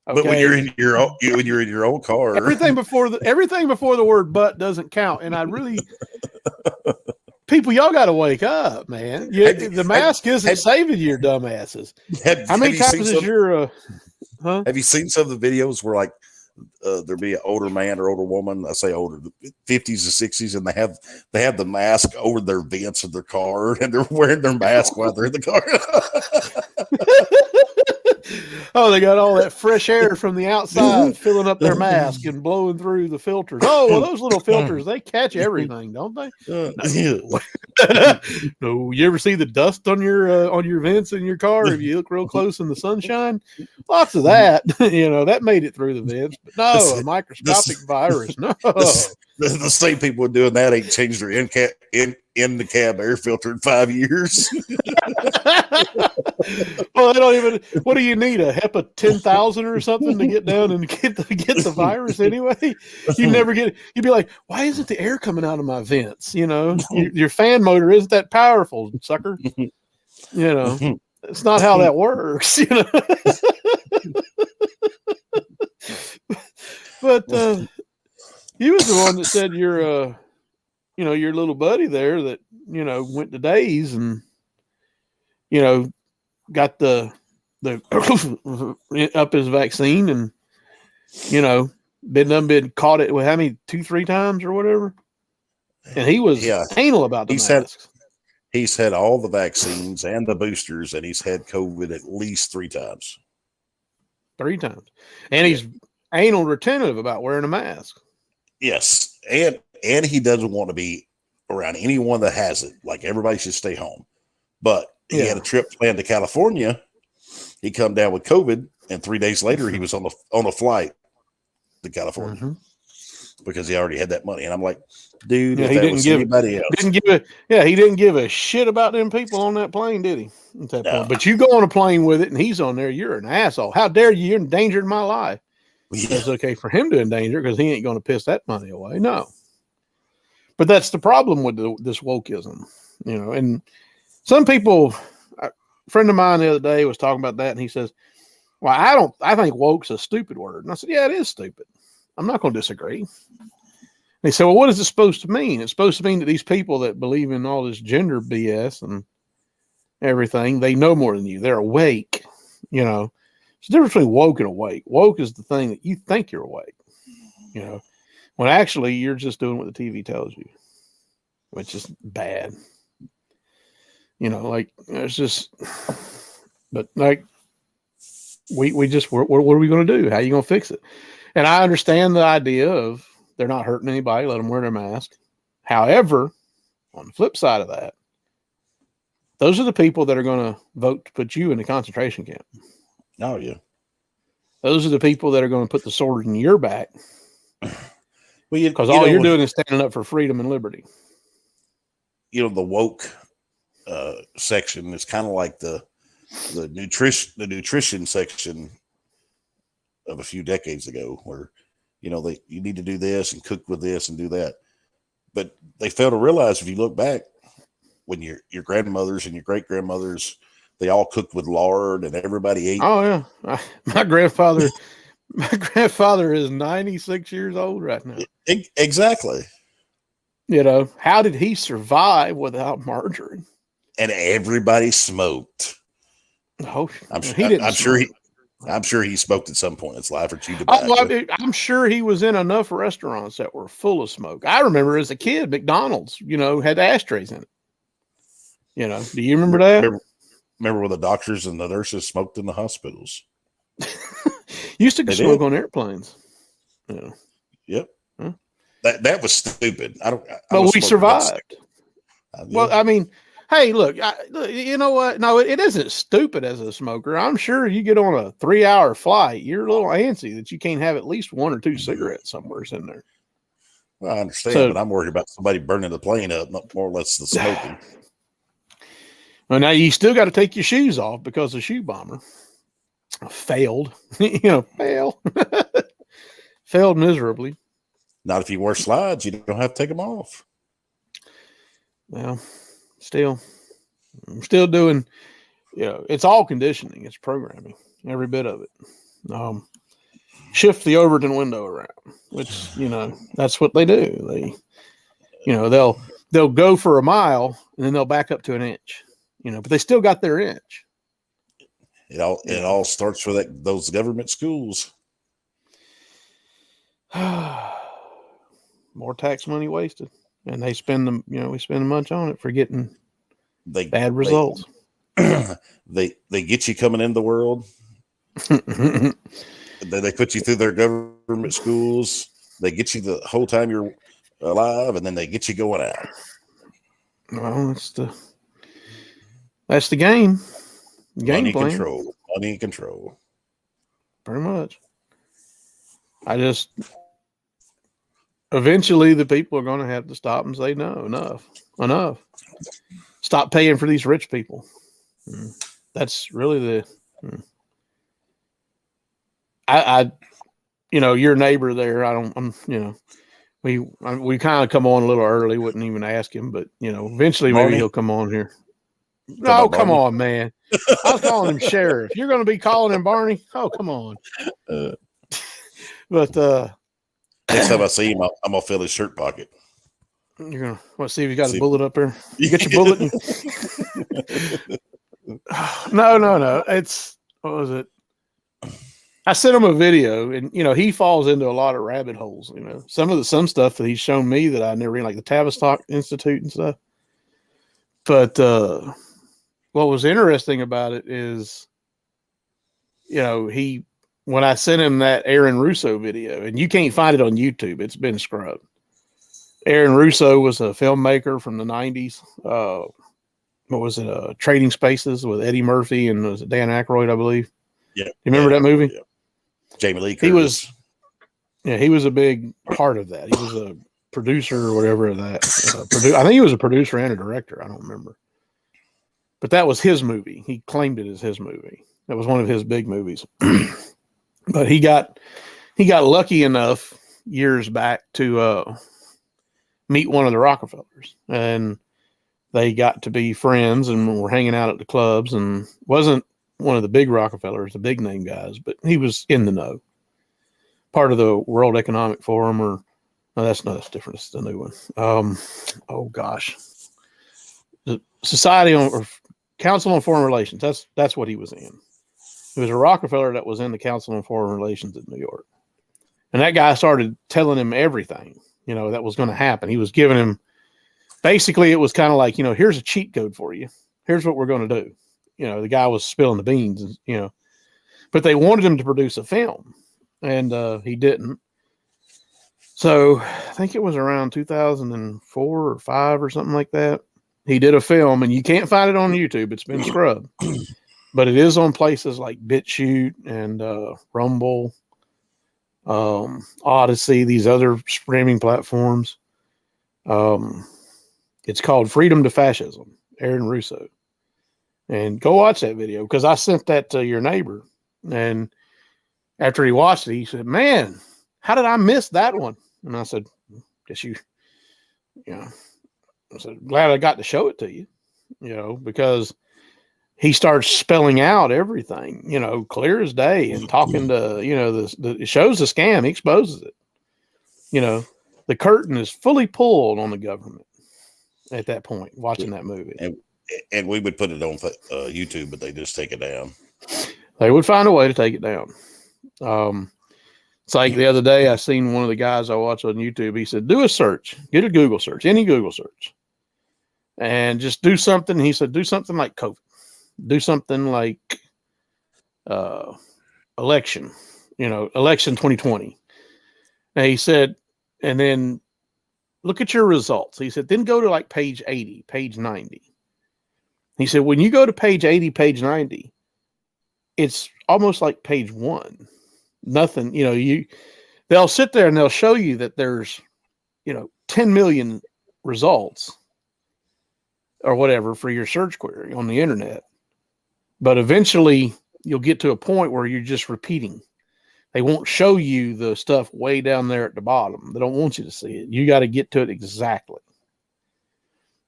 S2: Okay?
S1: But when you're in your own car,
S2: everything before the word "but" doesn't count. And I really, people, y'all got to wake up, man. The mask isn't saving your dumbasses. How many times is your?
S1: Have you seen some of the videos where like there'll be an older man or older woman? I say older, 50s or 60s, and they have the mask over their vents of their car, and they're wearing their mask while they're in the car.
S2: Oh, they got all that fresh air from the outside filling up their mask and blowing through the filters. Oh, well, those little filters, they catch everything, don't they? No. No, you ever see the dust on your vents in your car? If you look real close in the sunshine, lots of that. That made it through the vents. But no, a microscopic virus. No.
S1: The same people doing that ain't changed their in the cab air filter in 5 years.
S2: Well, they don't even. What do you need, a HEPA 10,000 or something to get down and get the virus anyway? You never get. You'd be like, why isn't the air coming out of my vents? Your fan motor isn't that powerful, sucker. It's not how that works, you know. But he was the one that said your little buddy there that went to Days and got the up his vaccine and been caught it with how many 2-3 times or whatever, and he was anal about the masks.
S1: He's had all the vaccines and the boosters, and he's had COVID at least 3 times.
S2: 3 times, and he's anal retentive about wearing a mask.
S1: Yes, and he doesn't want to be around anyone that has it. Like, everybody should stay home. But he had a trip planned to California. He come down with COVID, and 3 days later he was on a flight to California because he already had that money. And I'm like, dude, if he didn't give anybody else,
S2: he didn't give a shit about them people on that plane, did he? At that point. But you go on a plane with it, and he's on there. You're an asshole. How dare you? You're endangering my life. Yeah. It's okay for him to endanger because he ain't going to piss that money away. No. But that's the problem with this wokeism, and some people, a friend of mine the other day was talking about that, and he says, well, I think woke's a stupid word. And I said, yeah, it is stupid. I'm not going to disagree. And he said, well, what is it supposed to mean? It's supposed to mean that these people that believe in all this gender BS and everything, they know more than you. They're awake. There's a difference between woke and awake. Woke is the thing that you think you're awake, when actually you're just doing what the TV tells you, which is bad. It's just, but like, we just, what are we going to do? How are you going to fix it? And I understand the idea of they're not hurting anybody, let them wear their mask. However, on the flip side of that, those are the people that are going to vote to put you in a concentration camp.
S1: Oh, yeah.
S2: Those are the people that are going to put the sword in your back. Because
S1: all
S2: you're doing is standing up for freedom and liberty.
S1: The woke section is kind of like the nutrition section of a few decades ago, where you need to do this and cook with this and do that, but they fail to realize, if you look back, when your grandmothers and your great grandmothers, they all cooked with lard and everybody ate.
S2: Oh yeah, my grandfather is 96 years old right now.
S1: Exactly.
S2: How did he survive without margarine?
S1: And everybody smoked.
S2: Oh,
S1: I'm sure he smoked at some point in his life, or chewed tobacco.
S2: I'm sure he was in enough restaurants that were full of smoke. I remember as a kid, McDonald's, had ashtrays in it. Do you remember that?
S1: Remember when the doctors and the nurses smoked in the hospitals?
S2: Used to smoke on airplanes.
S1: Yep.
S2: Huh?
S1: That was stupid.
S2: But we survived. Well, I mean, hey, look, you know what? No, it isn't stupid as a smoker. I'm sure you get on a 3-hour flight, you're a little antsy that you can't have at least 1 or 2 cigarettes somewhere in there.
S1: Well, I understand, but I'm worried about somebody burning the plane up, not more or less the smoking.
S2: Well, now you still got to take your shoes off because the shoe bomber failed. Failed miserably.
S1: Not if you wear slides, you don't have to take them off.
S2: Well, I'm still doing, it's all conditioning. It's programming, every bit of it. Shift the Overton window around, which, that's what they do. They'll go for a mile and then they'll back up to an inch, but they still got their inch.
S1: It all starts with those government schools.
S2: More tax money wasted, and they spend them. We spend a bunch on it for getting bad results.
S1: They get you coming in the world. They put you through their government schools. They get you the whole time you're alive, and then they get you going out.
S2: Well, that's the game. Game plan.
S1: Money and control.
S2: Pretty much. Eventually the people are going to have to stop and say, no, enough. Stop paying for these rich people. That's really your neighbor there. We kind of come on a little early, wouldn't even ask him, but eventually maybe he'll come on here. No, come on, man. I was calling him Sheriff. You're going to be calling him Barney? Oh, come on. But
S1: next time I see him, I'm gonna fill his shirt pocket.
S2: You're gonna see if you got a bullet up there. You get your bullet. No. It's what was it? I sent him a video, and he falls into a lot of rabbit holes. Some stuff that he's shown me that I never read, like the Tavistock Institute and stuff. But what was interesting about it is, when I sent him that Aaron Russo video, and you can't find it on YouTube, it's been scrubbed. Aaron Russo was a filmmaker from the 90s. What was it? Trading Spaces with Eddie Murphy and was it Dan Aykroyd, I believe. Yeah. You remember that movie?
S1: Yeah. Jamie Lee
S2: Curtis. He was a big part of that. He was a producer or whatever of that. I think he was a producer and a director. I don't remember. But that was his movie. He claimed it as his movie. That was one of his big movies. But he got lucky enough years back to meet one of the Rockefellers, and they got to be friends and were hanging out at the clubs, and wasn't one of the big Rockefellers, the big name guys, but he was in the know. Part of the World Economic Forum, or no, that's different. It's the new one. Oh gosh, the Society on or Council on Foreign Relations. That's what he was in. He was a Rockefeller that was in the Council on Foreign Relations in New York, and that guy started telling him everything that was going to happen. He was giving him, basically it was kind of like, here's a cheat code for you. Here's what we're going to do. The guy was spilling the beans, but they wanted him to produce a film, and he didn't. So I think it was around 2004 or 5 or something like that. He did a film, and you can't find it on YouTube. It's been scrubbed, but it is on places like BitChute and Rumble, Odyssey, these other streaming platforms. It's called Freedom to Fascism, Aaron Russo. And go watch that video, because I sent that to your neighbor, and after he watched it, he said, "Man, how did I miss that one?" And I said, "Guess I said, glad I got to show it to you, because he starts spelling out everything, clear as day, and talking to, it shows the scam, he exposes it. The curtain is fully pulled on the government at that point, watching that movie.
S1: And we would put it on YouTube, but they just take it down.
S2: They would find a way to take it down. It's like the other day, I seen one of the guys I watch on YouTube. He said, do a search, get a Google search, any Google search, and just do something. He said, do something like COVID, do something like election, election 2020. And he said, and then look at your results. He said, then go to like page 80, page 90. He said, when you go to page 80, page 90, it's almost like page 1. Nothing, they'll sit there and they'll show you that there's, 10 million results or whatever for your search query on the internet. But eventually you'll get to a point where you're just repeating. They won't show you the stuff way down there at the bottom. They don't want you to see it. You got to get to it exactly.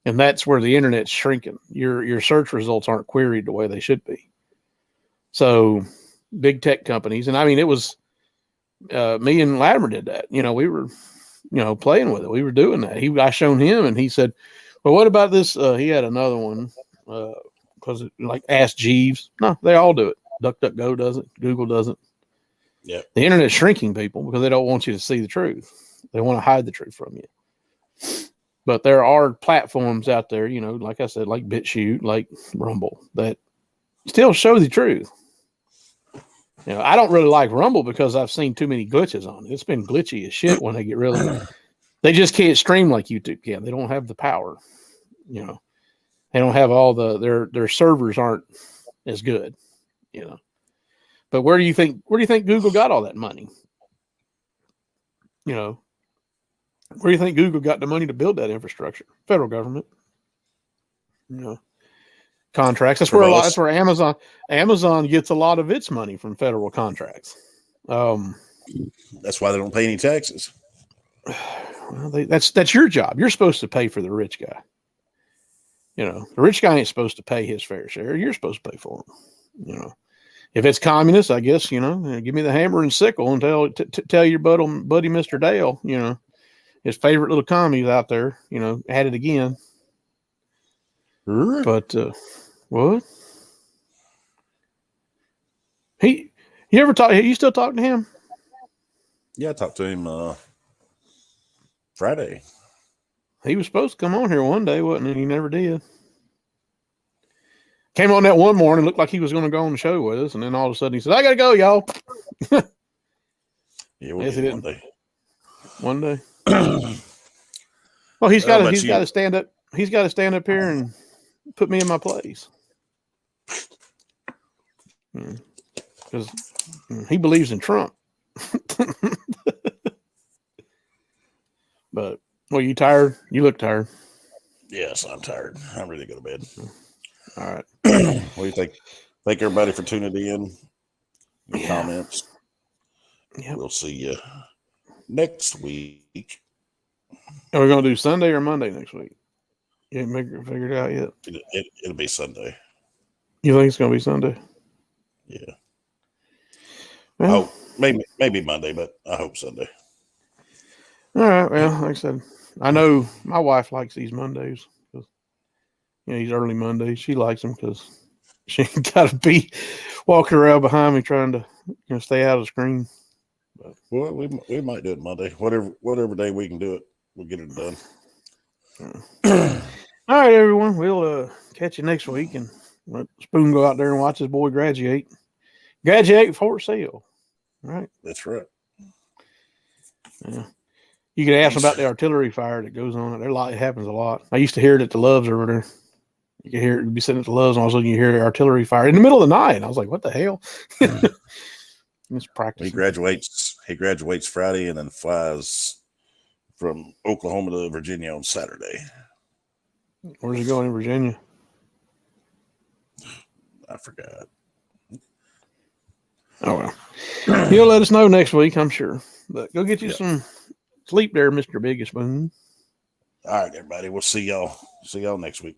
S2: And that's where the internet's shrinking. Your search results aren't queried the way they should be. So big tech companies, and I mean, it was me and Latimer did that. We were, playing with it. We were doing that. I shown him, and he said, "Well, what about this?" He had another one because like Ask Jeeves. No, they all do it. DuckDuckGo does it. Google does it. Yeah. The internet's shrinking, people, because they don't want you to see the truth. They want to hide the truth from you. But there are platforms out there, like I said, like BitChute, like Rumble, that still show the truth. I don't really like Rumble because I've seen too many glitches on it. It's been glitchy as shit when they get really. They just can't stream like YouTube can. They don't have the power. They don't have all their servers aren't as good. But where do you think Google got all that money? Where do you think Google got the money to build that infrastructure? Federal government. Contracts. That's where Amazon gets a lot of its money from federal contracts.
S1: That's why they don't pay any taxes.
S2: Well, that's your job. You're supposed to pay for the rich guy. The rich guy ain't supposed to pay his fair share. You're supposed to pay for him. If it's communist, I guess, give me the hammer and sickle and tell your buddy Mr. Dale, his favorite little commies out there, at it again. But what? You ever talk? You still talk to him?
S1: Yeah, I talked to him Friday.
S2: He was supposed to come on here one day, wasn't he? He never did. Came on that one morning, looked like he was going to go on the show with us, and then all of a sudden he said, "I got to go, y'all."
S1: Yeah, we'll do one day.
S2: One day. Well, he's got to stand up. He's got to stand up here and put me in my place. Because he believes in Trump. But, well, you tired? You look tired.
S1: Yes, I'm tired. I'm ready to go to bed.
S2: All right.
S1: What do you think? Thank everybody for tuning in. Comments.
S2: Yep.
S1: We'll see you next week.
S2: Are we going to do Sunday or Monday next week? You ain't figured it out yet?
S1: It'll be Sunday.
S2: You think it's going to be Sunday?
S1: Yeah.
S2: Well,
S1: maybe Monday, but I hope Sunday.
S2: All right. Well, like I said, I know my wife likes these Mondays because these early Mondays. She likes them because she ain't got to be walking around behind me trying to stay out of the screen. But,
S1: well, we might do it Monday. Whatever day we can do it, we'll get it done.
S2: All right, everyone. We'll catch you next week and let Spoon go out there and watch his boy graduate. Graduate before sale. All right.
S1: That's right.
S2: Yeah. You could ask them about the artillery fire that goes on. It happens a lot. I used to hear it at the Loves over there. You could hear it, be sitting at the Loves, and all of a sudden you hear the artillery fire in the middle of the night. And I was like, what the hell? It's practice.
S1: He graduates Friday and then flies from Oklahoma to Virginia on Saturday.
S2: Where's he going in Virginia?
S1: I forgot.
S2: Oh, well. He'll let us know next week, I'm sure. But go get you some sleep there, Mr. Biggest Spoon.
S1: All right, everybody. We'll see y'all. See y'all next week.